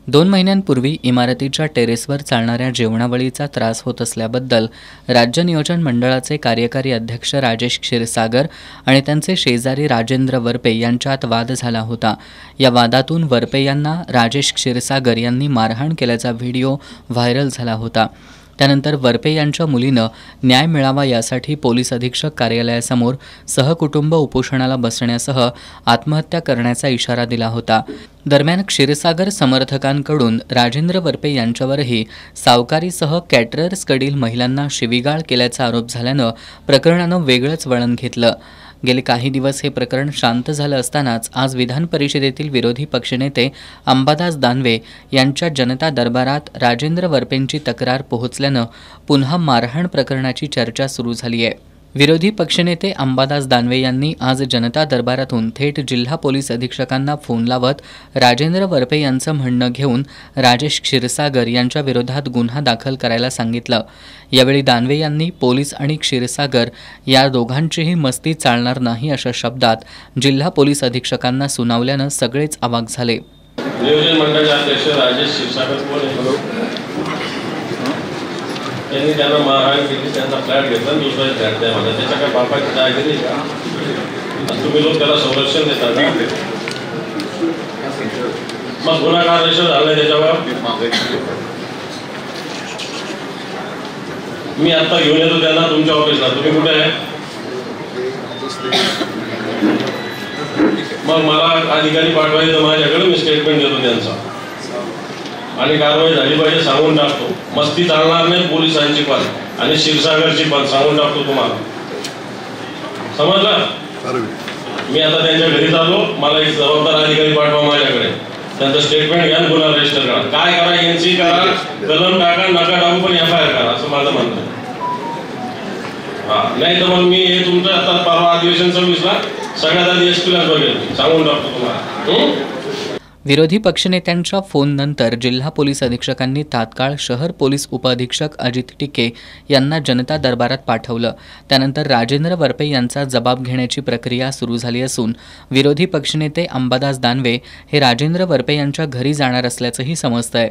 2 महिन्यांपूर्वी इमारतीच्या टेरेसवर चालणाऱ्या जेवणावळीचा त्रास होत असल्याबद्दल राज्य नियोजन मंडळाचे कार्यकारी अध्यक्ष राजेश क्षीरसागर आणि त्यांचे शेजारी राजेंद्र वरपे यांच्यात वाद झाला होता। या वादातून वरपे यांना राजेश क्षीरसागर यांनी मारहाण केल्याचा व्हिडिओ व्हायरल झाला होता। त्यानंतर वरपे यांच्या मुलीनं न्याय मिळावा यासाठी पोलीस अधीक्षक कार्यालयासमोर सहकुटुंब उपोषणाला बसण्यासह आत्महत्या करण्याचा इशारा दिला होता। दरम्यान क्षीरसागर समर्थकांकडून राजेंद्र वरपे यांच्यावरही सावकारीसह कॅटरर्सकडील महिलांना शिवीगाळ केल्याचा आरोप झाल्यानं प्रकरणानं वेगळंच वळण घेतलं। गेले काही दिवस हे प्रकरण शांत झालं असतानाच आज विधान परिषदेतील विरोधी पक्षनेते अंबादास दानवे यांच्या जनता दरबारात राजेंद्र वरपेंची तक्रार पोहोचल्यानं पुन्हा मारहाण प्रकरणाची चर्चा सुरू झाली आहे। विरोधी पक्षनेते अंबादास दानवे यांनी आज जनता दरबारातून थेट जिल्हा पोलीस अधीक्षकांना फोन लावत राजेंद्र वरपे यांचं म्हणणं घेऊन राजेश क्षीरसागर यांच्या विरोधात गुन्हा दाखल करायला सांगितलं। यावेळी दानवे यांनी पोलीस आणि क्षीरसागर या दोघांचीही मस्ती चालणार नाही अशा शब्दात जिल्हा पोलीस अधीक्षकांना सुनावल्यानं सगळेच अवाक झाले। नियोजन मंडळाचे अध्यक्ष राजेश क्षीरसागर त्यांनी त्यांना मारहाण केली, त्यांचा फ्लॅट घेतला आणि दुसरा फ्लॅट द्या मला, त्याच्या काय बापाची जागिरी का? तुम्ही लोक त्याला संरक्षण देता का? मग गुन्हा का रजिस्टर झालाय त्याच्यावर? मी आता घेऊन येतो त्यांना तुमच्या ऑफिसला, तुम्ही कुठे आहे? मग मला अधिकारी पाठवायचं माझ्याकडे, मी स्टेटमेंट देतो त्यांचा आणि कारवाई झाली पाहिजे सांगून टाकतो। मस्ती चालणार नाही पोलिसांची पण आणि क्षीरसागरची पण सांगून टाकतो तुम्हाला, समजलं? मी आता त्यांच्या घरी जातो, मला एक जबाबदार अधिकारी पाठवा माझ्याकडे, त्यांचं स्टेटमेंट घ्या, गुन्हा रजिस्टर करा, काय करा एनसी करा, कलम टाका, नका टाकू पण FIR करा असं माझं म्हणणं आहे। नाही तर मग मी हे तुमचं आता परवा अधिवेशन 26ला सगळ्यात आधी SP लाच बघेल, सांगून टाकतो तुम्हाला। विरोधी पक्षनेत्यांच्या फोननंतर जिल्हा पोलीस अधीक्षकांनी तात्काळ शहर पोलीस उपअधीक्षक अजित टिके यांना जनता दरबारात पाठवलं। त्यानंतर राजेंद्र वरपे यांचा जबाब घेण्याची प्रक्रिया सुरू झाली असून विरोधी पक्षनेते अंबादास दानवे हे राजेंद्र वरपे यांच्या घरी जाणार असल्याचंही समजतंय।